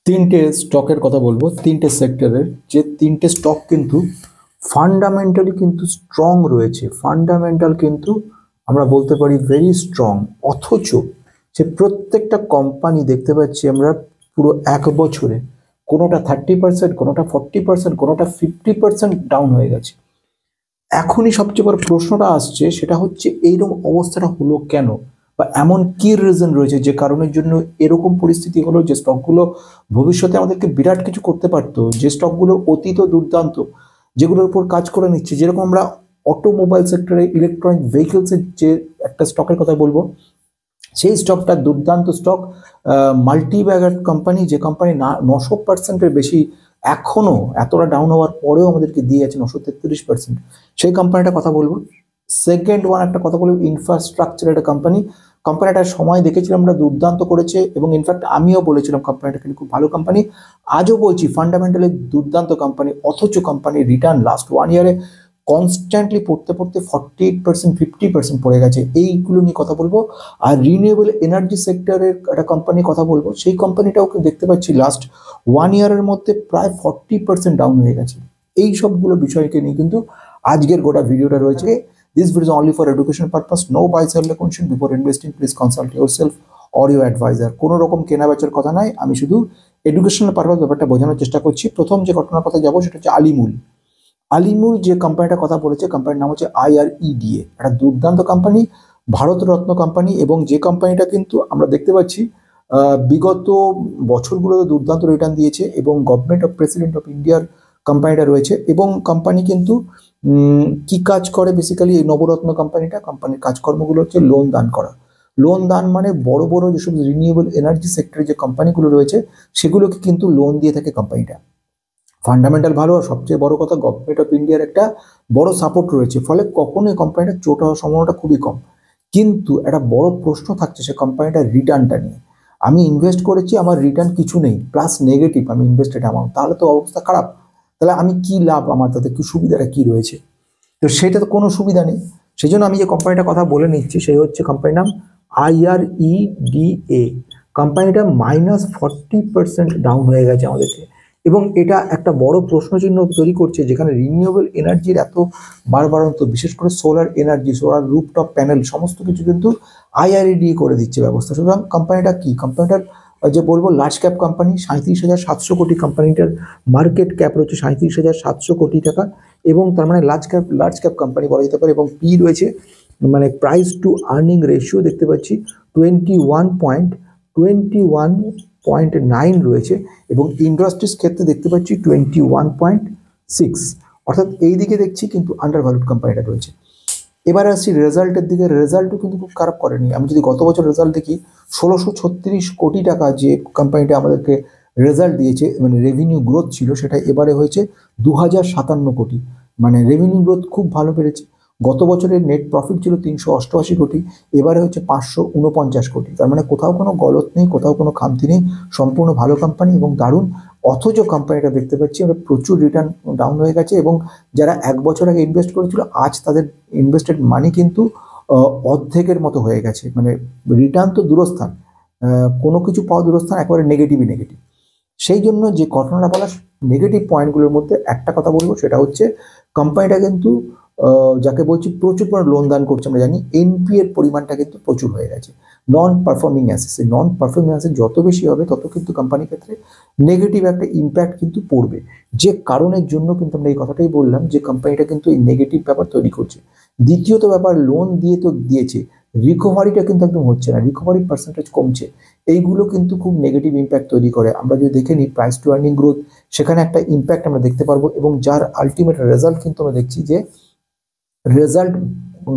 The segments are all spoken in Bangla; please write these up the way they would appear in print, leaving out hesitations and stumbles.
তিনটে স্টকের কথা বলবো, তিনটে সেক্টরের, যে তিনটে স্টক কিন্তু ফান্ডামেন্টালি কিন্তু স্ট্রং রয়েছে। ফান্ডামেন্টাল কিন্তু আমরা বলতে পারি ভেরি স্ট্রং। অথচ যে প্রত্যেকটা কোম্পানি দেখতে পাচ্ছি আমরা পুরো এক বছরে কোনোটা 30%, কোনোটা 40%, কোনোটা 50% ডাউন হয়ে গেছে। এখনই সবচেয়ে বড় প্রশ্নটা আসছে, সেটা হচ্ছে এইরকম অবস্থাটা হলো কেন, বা এমন কি রিজন রয়েছে যে কারণের জন্য এরকম পরিস্থিতি হলো, যে স্টকগুলো ভবিষ্যতে আমাদেরকে বিরাট কিছু করতে পারতো, যে স্টকগুলোর অতীত দুর্দান্ত, যেগুলোর উপর কাজ করে নিচ্ছে। যেরকম আমরা অটোমোবাইল সেক্টরে ইলেকট্রনিক ভেহিকলসের যে একটা স্টকের কথা বলবো, সেই স্টকটা দুর্দান্ত স্টক, মাল্টি ব্যাগার কোম্পানি, যে কোম্পানি 900%-এর বেশি এখনো এতটা ডাউন হওয়ার পরেও আমাদেরকে দিয়ে আছে 943%। সেই কোম্পানিটার কথা বলবো। সেকেন্ড ওয়ান একটা কথা বলবো, ইনফ্রাস্ট্রাকচার একটা কোম্পানি। কোম্পানিটার সময় দেখেছিলাম আমরা দুর্দান্ত করেছে, এবং ইনফ্যাক্ট আমিও বলেছিলাম কোম্পানিটা কিন্তু খুব ভালো কোম্পানি। আজও বলছি ফান্ডামেন্টালি দুর্দান্ত কোম্পানি। অথচ কোম্পানির রিটার্ন লাস্ট 1 ইয়ারে কনস্ট্যান্টলি পড়তে পড়তে 48%, 50% পড়ে গেছে। এইগুলো নিয়ে কথা বলবো। আর রিনিউয়েবল এনার্জি সেক্টরের একটা কোম্পানির কথা বলবো, সেই কোম্পানিটাও দেখতে পাচ্ছি লাস্ট 1 ইয়ারের মধ্যে প্রায় 40% ডাউন হয়ে গেছে। এই সবগুলো বিষয়কে নিয়ে কিন্তু আজকের গোটা ভিডিওটা রয়েছে। This video is only for education purpose, no buy sell recommendation. Before investing please consult yourself or your advisor. কোনো রকম কেনা বেচার কথা নয়, আমি শুধু এডুকেশনাল পারপাস ব্যাপারটা বোঝানোর চেষ্টা করছি। প্রথম যে ঘটনার কথা যাবো সেটা হচ্ছে আলিমুল। আলিমুল যে কোম্পানিটার কথা বলেছে, কোম্পানির নাম হচ্ছে IREDA, একটা দুর্দান্ত কোম্পানি, ভারতরত্ন কোম্পানি। এবং যে কোম্পানিটা কিন্তু আমরা দেখতে পাচ্ছি বিগত বছরগুলোতে দুর্দান্ত রিটার্ন দিয়েছে, এবং গভর্নমেন্ট অফ প্রেসিডেন্ট অফ ইন্ডিয়ার কোম্পানিটা রয়েছে। এবং কোম্পানি কিন্তু কি কাজ করে বেসিক্যালি, এই নবরত্ন কোম্পানির কাজকর্মগুলো হচ্ছে লোন দান করা। লোন দান মানে বড় বড় যেসব রিনিউয়েবল এনার্জি সেক্টরে যে কোম্পানিগুলো রয়েছে, সেগুলোকে কিন্তু লোন দিয়ে থাকে কোম্পানিটা। ফান্ডামেন্টাল ভালো, আর সবচেয়ে বড় কথা গভর্নমেন্ট অফ ইন্ডিয়ার একটা বড় সাপোর্ট রয়েছে, ফলে কখনোই কোম্পানিটা চোট হওয়ার সম্ভাবনাটা খুবই কম। কিন্তু একটা বড় প্রশ্ন থাকছে সে কোম্পানিটার রিটার্নটা নিয়ে। আমি ইনভেস্ট করেছি, আমার রিটার্ন কিছু নেই, প্লাস নেগেটিভ আমি ইনভেস্টেড অ্যামাউন্ট, তাহলে তো অবস্থা খারাপ। তাহলে আমি কি লাভ, আমার তাতে কি সুবিধাটা কি রয়েছে? তো সেটা তো কোনো সুবিধা নেই। সেই জন্য আমি যে কোম্পানিটার কথা বলে নিচ্ছি, সেই হচ্ছে কোম্পানির নাম IREDA। কোম্পানিটা -40% ডাউন হয়ে গেছে আমাদেরকে। এবং এটা একটা বড় প্রশ্নচিহ্ন তৈরি করছে, যেখানে রিনিউয়েবল এনার্জির এত বাড়বাড়ন্ত, বিশেষ করে solar energy, solar rooftop panel, সমস্ত কিছু কিন্তু IREDA করে দিচ্ছে ব্যবস্থা। সুতরাং কোম্পানিটা কি, কোম্পানিটার যে বলবো লার্জ ক্যাপ কোম্পানি, 37,700 কোটি কোম্পানিটার মার্কেট ক্যাপ রয়েছে, 37,700 কোটি টাকা। এবং তার মানে লার্জ ক্যাপ কোম্পানি বলা যেতে পারে। এবং পি রয়েছে, মানে প্রাইস টু আর্নিং রেশিও দেখতে পাচ্ছি 21.9 রয়েছে। এবং ইন্ডাস্ট্রিজ ক্ষেত্রে দেখতে পাচ্ছি 21.6, অর্থাৎ এই দিকে দেখছি কিন্তু আন্ডার ভ্যালুড কোম্পানিটা রয়েছে। এবার আসছি রেজাল্টের দিকে। রেজাল্টও কিন্তু খুব খারাপ করেনি। আমি যদি গত বছর রেজাল্ট দেখি, 1636 কোটি টাকা যে কোম্পানিটা আমাদেরকে রেজাল্ট দিয়েছে, মানে রেভিনিউ গ্রোথ ছিল, সেটা এবারে হয়েছে 2057 কোটি। মানে রেভিনিউ গ্রোথ খুব ভালো বেড়েছে। গত বছরের নেট প্রফিট ছিল 388 কোটি, এবারে হচ্ছে 549 কোটি। তার মানে কোথাও কোনো গলত নেই, কোথাও কোনো খামতি নেই, সম্পূর্ণ ভালো কোম্পানি এবং দারুণ। অথচ কোম্পানিটা দেখতে পাচ্ছি আমরা প্রচুর রিটার্ন ডাউন হয়ে গেছে। এবং যারা 1 বছর আগে ইনভেস্ট করেছিল, আজ তাদের ইনভেস্টেড মানি কিন্তু অর্ধেকের মতো হয়ে গেছে। মানে রিটার্ন তো দূরস্থান, কোনো কিছু পাওয়া দূরস্থান, একেবারে নেগেটিভই নেগেটিভ। সেই জন্য যে ঘটনাটা বলা, নেগেটিভ পয়েন্টগুলোর মধ্যে একটা কথা বলবো, সেটা হচ্ছে কোম্পানিটা কিন্তু যাকে বলছি প্রচুর পরিমাণে লোন দান করছে। আমরা জানি NPA এর পরিমাণটা কিন্তু প্রচুর হয়ে গেছে। নন পারফর্মিং অ্যাসেটস, এই নন পারফর্মিং অ্যাসেট যত বেশি হবে, তত কিন্তু কোম্পানির ক্ষেত্রে নেগেটিভ একটা ইম্প্যাক্ট কিন্তু পড়বে। যে কারণের জন্য কিন্তু আমরা এই কথাটাই বললাম যে কোম্পানিটা কিন্তু এই নেগেটিভ ব্যাপার তৈরি করছে। দ্বিতীয়ত ব্যাপার, লোন দিয়ে তো দিয়েছে, রিকভারিটা কিন্তু একদম হচ্ছে না, রিকভারি পার্সেন্টেজ কমছে। এইগুলো কিন্তু খুব নেগেটিভ ইম্প্যাক্ট তৈরি করে। আমরা যদি দেখে নিই প্রাইস টু আর্নিং গ্রোথ, সেখানে একটা ইম্প্যাক্ট আমরা দেখতে পারবো। এবং যার আলটিমেট রেজাল্ট কিন্তু আমরা দেখছি যে রেজাল্ট,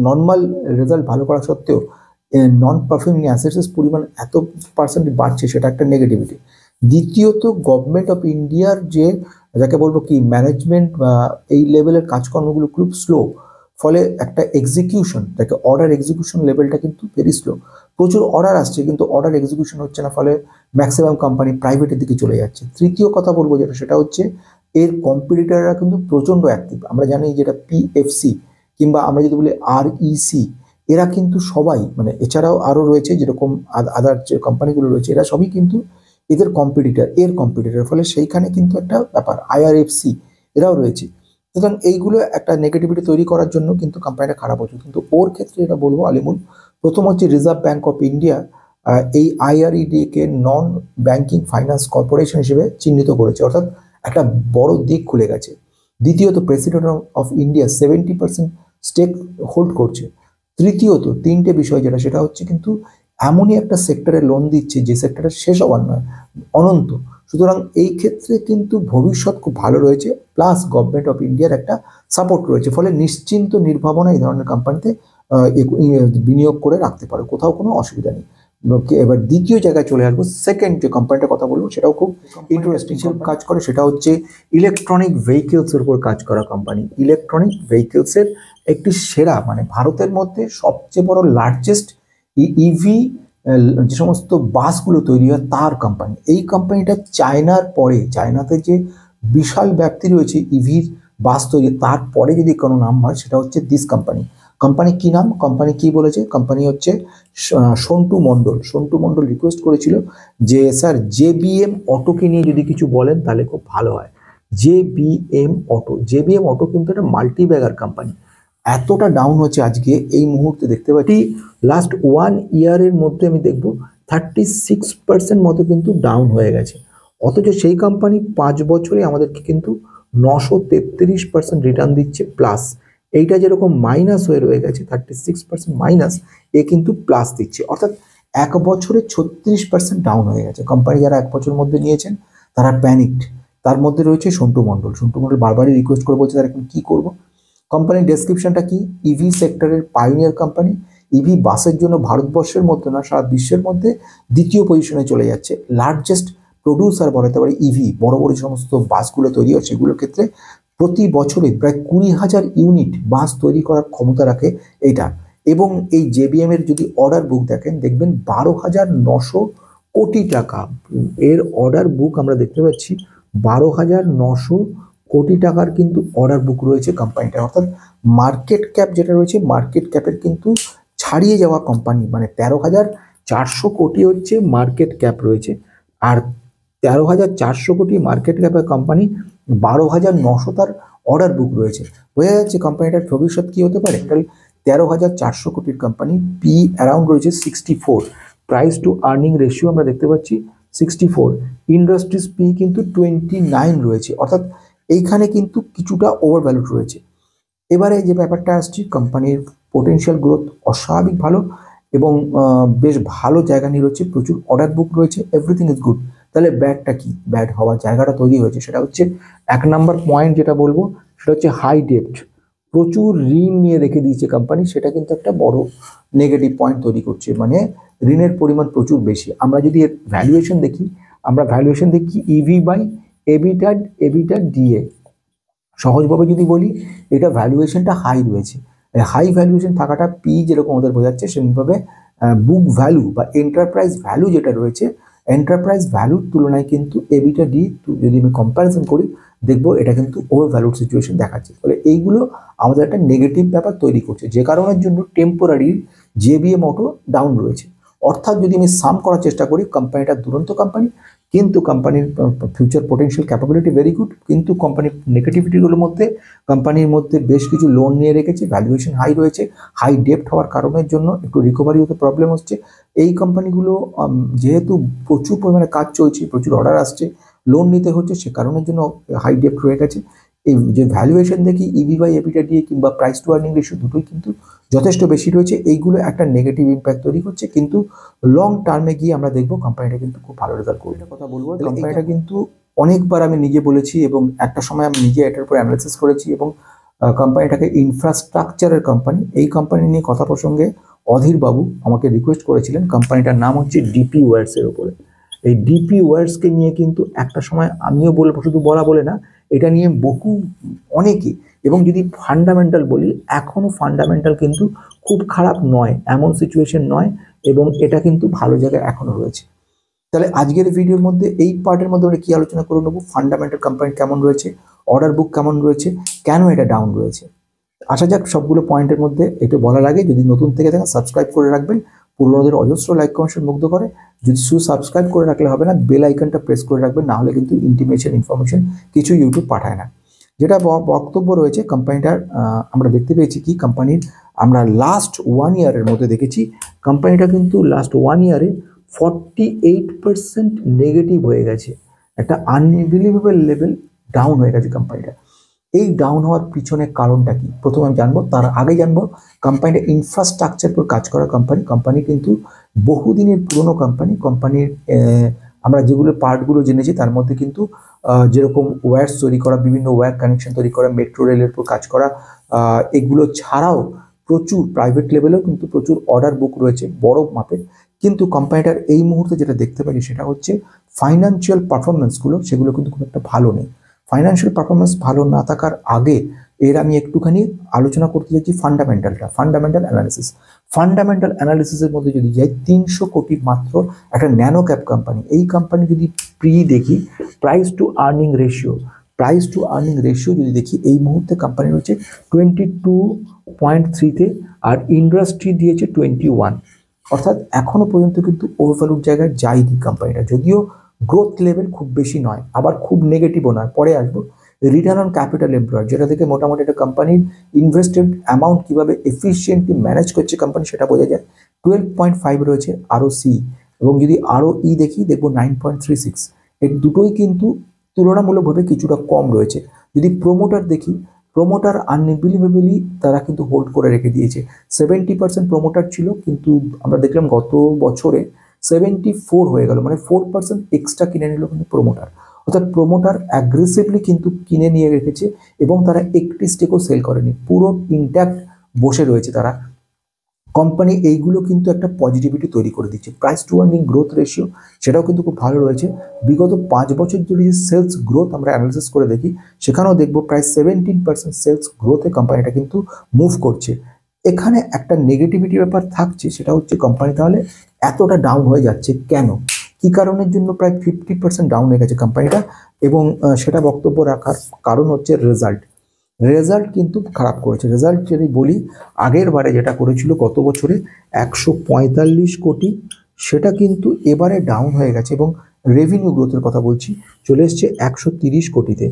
নর্মাল রেজাল্ট ভালো করা সত্ত্বেও নন পারফর্মিং অ্যাসেটসের পরিমাণ এত পার্সেন্ট বাড়ছে, সেটা একটা নেগেটিভিটি। দ্বিতীয়ত গভর্নমেন্ট অফ ইন্ডিয়ার যে যাকে বলবো কি ম্যানেজমেন্ট বা এই লেভেলের কাজকর্মগুলো খুব স্লো, ফলে একটা এক্সিকিউশন, যাকে অর্ডার এক্সিকিউশন লেভেলটা কিন্তু ভেরি স্লো। প্রচুর অর্ডার আসছে কিন্তু অর্ডার এক্সিকিউশন হচ্ছে না, ফলে ম্যাক্সিমাম কোম্পানি প্রাইভেটের দিকে চলে যাচ্ছে। তৃতীয় কথা বলবো যেটা, সেটা হচ্ছে এর কম্পিটিটররা কিন্তু প্রচণ্ড অ্যাক্টিভ। আমরা জানি যেটা PFC, কিংবা আমরা যদি বলি REC, এরা কিন্তু সবাই, মানে এছাড়াও আরও রয়েছে যেরকম আদার যে কোম্পানিগুলো রয়েছে, এরা সবই কিন্তু এদের কম্পিটিটর, ফলে সেইখানে কিন্তু একটা ব্যাপার, IRFC এরাও রয়েছে। সুতরাং এইগুলো একটা নেগেটিভিটি তৈরি করার জন্য কিন্তু কোম্পানিটা খারাপ হচ্ছে। কিন্তু ওর ক্ষেত্রে এটা বলবো আলিমুল, প্রথম হচ্ছে রিজার্ভ ব্যাঙ্ক অফ ইন্ডিয়া এই IRED কে নন ব্যাংকিং ফাইন্যান্স কর্পোরেশন হিসেবে চিহ্নিত করেছে, অর্থাৎ একটা বড় দিক খুলে গেছে। দ্বিতীয়ত, president of India 70% stake hold করছে। তৃতীয়ত, তিনটে বিষয় যেটা, সেটা হচ্ছে কিন্তু এমনই একটা সেক্টরে লোন দিচ্ছে যে সেক্টরে শেষ হওয়ার নয়, অনন্ত। সুতরাং এই ক্ষেত্রে কিন্তু ভবিষ্যৎ খুব ভালো রয়েছে, প্লাস গভর্নমেন্ট অফ ইন্ডিয়ার একটা সাপোর্ট রয়েছে, ফলে নিশ্চিন্ত নির্ভাবনা এই ধরনের কোম্পানিতে বিনিয়োগ করে রাখতে পারো, কোথাও কোনো অসুবিধা নেই। এবার দ্বিতীয় জায়গায় চলে আসবো, সেকেন্ড যে কোম্পানিটার কথা বলবো সেটাও খুব ইন্টারেস্টিং কাজ করে, সেটা হচ্ছে ইলেকট্রনিক ভেহিকেলসের উপর কাজ করা কোম্পানি। ইলেকট্রনিক ভেহিকেলসের একটি সেরা, মানে ভারতের মধ্যে সবচেয়ে বড় লার্জেস্ট ইভি যে সমস্ত বাসগুলো তৈরি হয় তার কোম্পানি। এই কোম্পানিটা চায়নার পরে, চায়নাতে যে বিশাল ব্যাপ্তি রয়েছে ইভির বাস তৈরি, তারপরে যদি কোনো নাম হয় সেটা হচ্ছে দিস কোম্পানি। কোম্পানি কি নাম, কোম্পানি কি বলেছে, কোম্পানি হচ্ছে সন্টু মণ্ডল। সন্টু মণ্ডল রিকোয়েস্ট করেছিল যে স্যার JBM অটোকে নিয়ে যদি কিছু বলেন তাহলে খুব ভালো হয়। JBM অটো কিন্তু একটা মাল্টি ব্যাগার কোম্পানি। এতটা ডাউন হচ্ছে আজকে এই মুহূর্তে দেখতে পাচ্ছি, লাস্ট 1 ইয়ারের মধ্যে আমি দেখবো 36% মতো কিন্তু ডাউন হয়ে গেছে। অথচ সেই কোম্পানি 5 বছরে আমাদেরকে কিন্তু 933% রিটার্ন দিচ্ছে প্লাস। এইটা যেরকম মাইনাস হয়ে রয়ে গেছে 36% মাইনাস, এ কিন্তু প্লাস দিচ্ছে, অর্থাৎ 1 বছরে 36% ডাউন হয়ে গেছে। কোম্পানি যারা 1 বছরের মধ্যে নিয়েছেন তারা প্যানিকড। তার মধ্যে রয়েছে সন্টু মণ্ডল। সন্টু মণ্ডল বারবারই রিকোয়েস্ট করে বলছে তারা এখন কি করবো। কোম্পানির ডেসক্রিপশনটা কি, ইভি সেক্টরের পাইনিয়ার কোম্পানি, ইভি বাসের জন্য ভারতবর্ষের মধ্যে না সারা বিশ্বের মধ্যে দ্বিতীয় পজিশনে চলে যাচ্ছে। লার্জেস্ট প্রডিউসার বলাতে পারে ইভি, বড় বড় সমস্ত বাসগুলো তৈরি হয় সেগুলোর ক্ষেত্রে প্রতি বছরে প্রায় 20,000 ইউনিট বাস তৈরি করার ক্ষমতা রাখে এটা। এবং এই JBM এর যদি অর্ডার বুক দেখেন, দেখবেন 12,900 কোটি টাকা এর অর্ডার বুক আমরা দেখতে পাচ্ছি। 12,900 কোটি টাকার কিন্তু অর্ডার বুক রয়েছে কোম্পানিটা, অর্থাৎ মার্কেট ক্যাপ যেটা রয়েছে, মার্কেট ক্যাপের কিন্তু ছাড়িয়ে যাওয়া কোম্পানি, মানে 13,400 কোটি হচ্ছে মার্কেট ক্যাপ রয়েছে। আর 13,400 কোটি মার্কেট ক্যাপের কোম্পানি, 12,900 তার অর্ডার বুক রয়েছে। বোঝা যাচ্ছে কোম্পানিটার ভবিষ্যৎ কি হতে পারে। 13,400 কোটির কোম্পানি, পি অ্যারাউন্ড রয়েছে 64, প্রাইস টু আর্নিং রেশিও আমরা দেখতে পাচ্ছি 64, ইন্ডাস্ট্রিজ পি কিন্তু 29 রয়েছে, অর্থাৎ এইখানে কিন্তু কিছুটা ওভার ভ্যালুড রয়েছে। এবারে যে ব্যাপারটা আসছি, কোম্পানির পোটেনশিয়াল গ্রোথ অস্বাভাবিক ভালো এবং বেশ ভালো জায়গা নিয়ে রয়েছে, প্রচুর অর্ডার বুক রয়েছে, এভরিথিং ইজ গুড। তাহলে ব্যাডটা কি, ব্যাড হওয়ার জায়গাটা তৈরি হয়েছে, সেটা হচ্ছে 1 নম্বর পয়েন্ট যেটা বলবো সেটা হচ্ছে হাই ডেপ্ট। প্রচুর ঋণ নিয়ে রেখে দিয়েছে কোম্পানি, সেটা কিন্তু একটা বড় নেগেটিভ পয়েন্ট তৈরি করছে, মানে ঋণের পরিমাণ প্রচুর বেশি। আমরা যদি এর ভ্যালুয়েশন দেখি, আমরা ভ্যালুয়েশন দেখি ইভি বাই EBITDA DA। সহজভাবে যদি বলি, এটা ভ্যালুয়েশনটা হাই রয়েছে। হাই ভ্যালুয়েশন থাকাটা পি যেরকম ওদের বোঝাচ্ছে, সেরকমভাবে বুক ভ্যালু বা এন্টারপ্রাইজ ভ্যালু যেটা রয়েছে, এন্টারপ্রাইজ ভ্যালুর তুলনায় কিন্তু EBITDA D যদি আমি কম্প্যারিজন করি, দেখবো এটা কিন্তু ওভার ভ্যালুড সিচুয়েশন দেখাচ্ছে। ফলে এইগুলো আমাদের একটা নেগেটিভ ব্যাপার তৈরি করছে, যে কারণের জন্য টেম্পোরারি JBM অটো ডাউন রয়েছে। অর্থাৎ যদি আমি সাম করার চেষ্টা করি, কোম্পানিটা দুরন্ত কোম্পানি, কিন্তু কোম্পানির future potential capability very good, কিন্তু কোম্পানির নেগেটিভিটিগুলোর মধ্যে কোম্পানির মধ্যে বেশ কিছু লোন নিয়ে রেখেছে, ভ্যালুয়েশন হাই রয়েছে, হাই ডেপ্ট হওয়ার কারণের জন্য একটু রিকভারি হতে প্রবলেম হচ্ছে। এই কোম্পানিগুলো যেহেতু প্রচুর পরিমাণে কাজ চলছে, প্রচুর অর্ডার আসছে, লোন নিতে হচ্ছে, সে কারণের জন্য হাই ডেপ্ট রয়ে গেছে। এই যে ভ্যালুয়েশন দেখি ইভি বাই EBITDA দিয়ে কিংবা প্রাইস টু আর্নিং রেশিও দুটোই কিন্তু যথেষ্ট বেশি রয়েছে। এইগুলো একটা নেগেটিভ ইম্প্যাক্ট তৈরি করছে, কিন্তু লং টার্মে গিয়ে আমরা দেখবো কোম্পানিটা কিন্তু খুব ভালো রেজাল্ট করবে। কথা বলবো, কোম্পানিটা কিন্তু অনেকবার আমি নিজে বলেছি এবং একটা সময় আমি নিজে এটার উপর অ্যানালাইসিস করেছি, এবং কোম্পানিটাকে ইনফ্রাস্ট্রাকচারের কোম্পানি, এই কোম্পানি নিয়ে কথা প্রসঙ্গে অধীর বাবু আমাকে রিকোয়েস্ট করেছিলেন। কোম্পানিটার নাম হচ্ছে DP ওয়্যার্সের উপরে। এই DP ওয়্যার্সকে নিয়ে কিন্তু একটা সময় আমিও বলবো, শুধু বলা বলে না, এটা নিয়ে বহু অনেকে, এবং যদি ফান্ডামেন্টাল বলি, এখনো ফান্ডামেন্টাল কিন্তু খুব খারাপ নয়, এমন সিচুয়েশন নয়, এবং এটা কিন্তু ভালো জায়গায় এখনো রয়েছে। তাহলে আজকের ভিডিওর মধ্যে এই পার্টের মধ্যে আমরা কি আলোচনা করে নেবো, ফান্ডামেন্টাল কোম্পানি কেমন রয়েছে, অর্ডার বুক কেমন রয়েছে, কেন এটা ডাউন রয়েছে। আসা যাক সবগুলো পয়েন্টের মধ্যে। একটু বলার আগে যদি নতুন থেকে থাকেন সাবস্ক্রাইব করে রাখবেন, পুরোনোদের অজস্র লাইক কমেন্ট মুগ্ধ করে। যদি সাবস্ক্রাইব করে রাখলে হবে না, বেল আইকনটা প্রেস করে রাখবেন, না হলে কিন্তু ইন্টিমেশন ইনফরমেশন কিছু ইউটিউব পাঠায় না। যেটা বক্তব্য রয়েছে কোম্পানিটার, আমরা দেখতে পেয়েছি কি কোম্পানির, আমরা লাস্ট 1 ইয়ারের মধ্যে দেখেছি কোম্পানিটা কিন্তু লাস্ট 1 ইয়ারে 48% নেগেটিভ হয়ে গেছে, একটা আনবিলিভেবল লেভেল ডাউন হয়ে গেছে কোম্পানিটা। এই ডাউন হওয়ার পিছনে কারণটা কি প্রথমে আমি জানবো, তার আগে জানবো কোম্পানিটা ইনফ্রাস্ট্রাকচার উপর কাজ করা কোম্পানি কিন্তু বহুদিনের পুরনো কোম্পানির আমরা যেগুলো পার্টগুলো জেনেছি তার মধ্যে কিন্তু যেরকম ওয়্যারস তৈরি করা, বিভিন্ন ওয়্যার কানেকশন তৈরি করা, মেট্রো রেলের উপর কাজ করা, এগুলো ছাড়াও প্রচুর প্রাইভেট লেভেলেও কিন্তু প্রচুর অর্ডার বুক রয়েছে বড় মাপের। কিন্তু কোম্পানিটার এই মুহূর্তে যেটা দেখতে পাচ্ছি সেটা হচ্ছে ফাইন্যান্সিয়াল পারফরমেন্সগুলো, সেগুলো কিন্তু খুব একটা ভালো নেই। ফাইন্যান্সিয়াল পারফরমেন্স ভালো না থাকার আগে আমি একটুখানি আলোচনা করতে চাইছি ফান্ডামেন্টাল অ্যানালিসিসের মধ্যে যদি যাই, 300 কোটি মাত্র একটা ন্যানো ক্যাপ কোম্পানি। এই কোম্পানি যদি দেখি প্রাইস টু আর্নিং রেশিও যদি দেখি, এই মুহূর্তে কোম্পানি রয়েছে 22.3-তে, আর ইন্ডাস্ট্রি দিয়েছে 21, অর্থাৎ এখনো পর্যন্ত কিন্তু ওভারভ্যালুর জায়গায় যায়নি কোম্পানিটা। যদিও গ্রোথ লেভেল খুব বেশি নয়, আবার খুব নেগেটিভও নয়, পরে আসবো। রিটার্ন অন ক্যাপিটাল এমপ্লয়েড, যেটা থেকে মোটামুটি একটা কোম্পানির ইনভেস্টেড অ্যামাউন্ট কীভাবে এফিসিয়েন্টলি ম্যানেজ করছে কোম্পানি সেটা বোঝা যায়। 12.5 রয়েছে ROC, এবং যদি ROE দেখবো 9.36। এর দুটোই কিন্তু তুলনামূলকভাবে কিছুটা কম রয়েছে। যদি প্রোমোটার দেখি, প্রোমোটার আনবিলিভেবলি তারা কিন্তু হোল্ড করে রেখে দিয়েছে। 70% প্রোমোটার ছিল, কিন্তু আমরা দেখলাম গত বছরে 74 হয়ে গেল, মানে 4% এক্সট্রা কিনে নিল কিন্তু প্রোমোটার। অর্থাৎ প্রোমোটার অ্যাগ্রেসিভলি কিন্তু কিনে নিয়ে রেখেছে, এবং তারা একটি স্টেকও সেল করেনি, পুরো ইনট্যাক্ট বসে রয়েছে তারা। কোম্পানি এইগুলো কিন্তু একটা পজিটিভিটি তৈরি করে দিচ্ছে। Price two earning growth ratio সেটাও কিন্তু খুব ভালো রয়েছে। বিগত 5 বছর ধরে যে সেলস গ্রোথ আমরা অ্যানালিসিস করে দেখি, সেখানেও দেখবো প্রায় 17% সেলস গ্রোথে কোম্পানিটা কিন্তু মুভ করছে। এখানে একটা নেগেটিভিটি ব্যাপার থাকছে, সেটা হচ্ছে কোম্পানি তাহলে এতটা ডাউন হয়ে যাচ্ছে কেন, কি কারণের জন্য প্রায় 50% ডাউন হয়ে গেছে কোম্পানিটা, এবং সেটা বক্তব্য রাখার কারণ হচ্ছে রেজাল্ট কিন্তু খারাপ করেছে। রেজাল্ট যদি বলি, আগের বারে যেটা করেছিল গত বছরে 145 কোটি, সেটা কিন্তু এবারে ডাউন হয়ে গেছে, এবং রেভিনিউ গ্রোথের কথা বলছি, চলে এসছে 130 কোটিতে।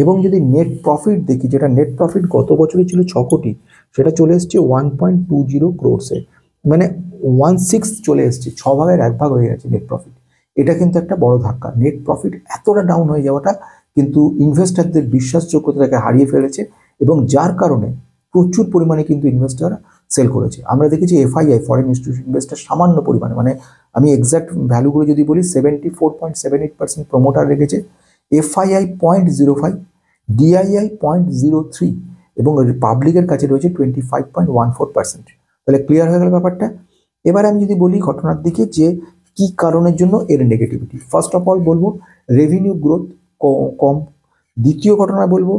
এবং যদি নেট প্রফিট দেখি, যেটা নেট প্রফিট গত বছরে ছিল 6 কোটি, সেটা চলে এসছে 1.20 ক্রোর্সে, মানে 1/6 চলে এসছে, 6 ভাগের 1 ভাগ হয়ে গেছে নেট প্রফিট। এটা কিন্তু একটা বড় ধাক্কা। নেট প্রফিট এতটা ডাউন হয়ে যাওয়াটা কিন্তু ইনভেস্টারদের বিশ্বাসযোগ্যতাকে হারিয়ে ফেলেছে, এবং যার কারণে প্রচুর পরিমাণে কিন্তু ইনভেস্টাররা সেল করেছে। আমরা দেখেছি FII, ফরেন ইনস্টিটিউশন ইনভেস্টার সামান্য পরিমাণে, মানে আমি এক্সাক্ট ভ্যালুগুলো যদি বলি, 74.78% প্রমোটার রেখেছে, FII 0.05, DII 0.03, এবং পাবলিকের কাছে রয়েছে 25.14%। তাহলে ক্লিয়ার হয়ে গেল ব্যাপারটা। এবার আমি যদি বলি ঘটনার দিকে, যে কি কারণের জন্য এর নেগেটিভিটি, ফার্স্ট অফ অল বলবো রেভিনিউ গ্রোথ কম, দ্বিতীয় ঘটনা বলবো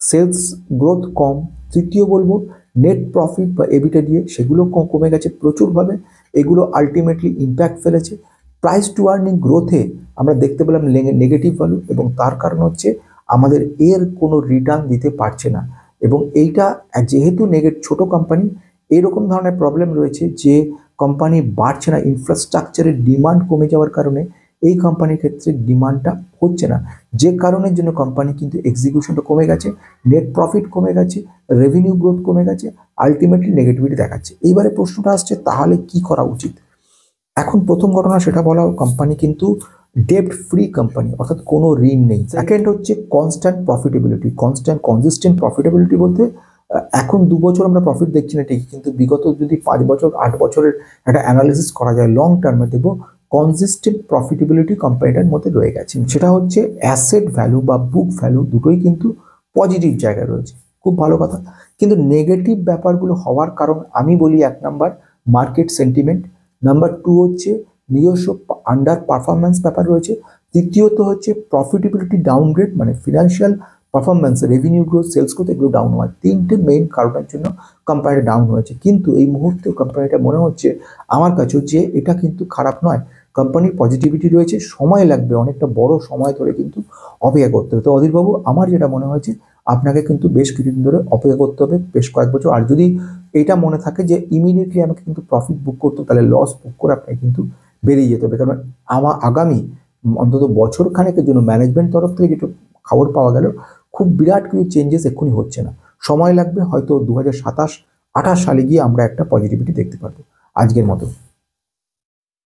সেলস গ্রোথ কম, তৃতীয় বলবো নেট প্রফিট বা EBITDA সেগুলো কমে গেছে প্রচুরভাবে, এগুলো আলটিমেটলি ইম্প্যাক্ট ফেলেছে। প্রাইস টু আর্নিং গ্রোথে আমরা দেখতে পেলাম নেগেটিভ ভ্যালু, এবং তার কারণ হচ্ছে আমাদের এর কোনো রিটার্ন দিতে পারছে না। এবং এইটা যেহেতু ছোট কোম্পানি, এরকম ধরনের প্রবলেম রয়েছে যে কোম্পানি বাড়ছে না, ইনফ্রাস্ট্রাকচারের ডিমান্ড কমে যাওয়ার কারণে এই কোম্পানির ক্ষেত্রে ডিমান্ডটা হচ্ছে না, যে কারণের জন্য কোম্পানি কিন্তু এক্সিকিউশনটা কমে গেছে, নেট প্রফিট কমে গেছে, রেভিনিউ গ্রোথ কমে গেছে, আলটিমেটলি নেগেটিভিটি দেখাচ্ছে। এইবারে প্রশ্নটা আসছে, তাহলে কি করা উচিত? এখন প্রথম ঘটনা সেটা বলা, কোম্পানি কিন্তু ডেপ্ট ফ্রি কোম্পানি, অর্থাৎ কোনো ঋণ নেই। সেকেন্ড হচ্ছে কনসিস্টেন্ট প্রফিটেবিলিটি বলতে এখন 2 বছর আমরা প্রফিট দেখছি না ঠিক, কিন্তু বিগত যদি 5 বছর 8 বছরের একটা অ্যানালিসিস করা যায়, লং টার্মে দেখবো কনসিস্টেন্ট প্রফিটেবিলিটি কোম্পানিটার মধ্যে রয়ে গেছে। সেটা হচ্ছে অ্যাসেট ভ্যালু বা বুক ভ্যালু দুটোই কিন্তু পজিটিভ জায়গায় রয়েছে, খুব ভালো কথা। কিন্তু নেগেটিভ ব্যাপারগুলো হওয়ার কারণ আমি বলি, 1 নাম্বার মার্কেট সেন্টিমেন্ট, নাম্বার 2 হচ্ছে নিজস্ব আন্ডার পারফরমেন্স ব্যাপার রয়েছে, তৃতীয়ত হচ্ছে প্রফিটেবিলিটি ডাউনগ্রেড, মানে financial performance, revenue growth, sales growth, এগুলো ডাউন হওয়া, 3টে মেইন কারণের জন্য কোম্পানিটা ডাউন হয়েছে। কিন্তু এই মুহূর্তে কোম্পানিটা মনে হচ্ছে আমার কাছেও যে এটা কিন্তু খারাপ নয়, কোম্পানির পজিটিভিটি রয়েছে, সময় লাগবে, অনেকটা বড় সময় ধরে কিন্তু অপেক্ষা করতে হবে। তো অধীরবাবু, আমার যেটা মনে হয়েছে আপনাকে কিন্তু বেশ কিছুদিন ধরে অপেক্ষা করতে হবে, বেশ কয়েক বছর। আর যদি এইটা মনে থাকে যে ইমিডিয়েটলি আমাকে কিন্তু প্রফিট বুক করতে, তাহলে লস বুক করে আপনাকে কিন্তু বেরিয়ে যেতে হবে। কারণ আগামী অন্তত বছর খানেকের জন্য ম্যানেজমেন্ট তরফ থেকে যেটা খবর পাওয়া গেল, খুব বিরাট কিছু চেঞ্জেস এক্ষুনি হচ্ছে না, সময় লাগবে, হয়তো 2027-28 সালে গিয়ে আমরা একটা পজিটিভিটি দেখতে পারবো। আজকের মতো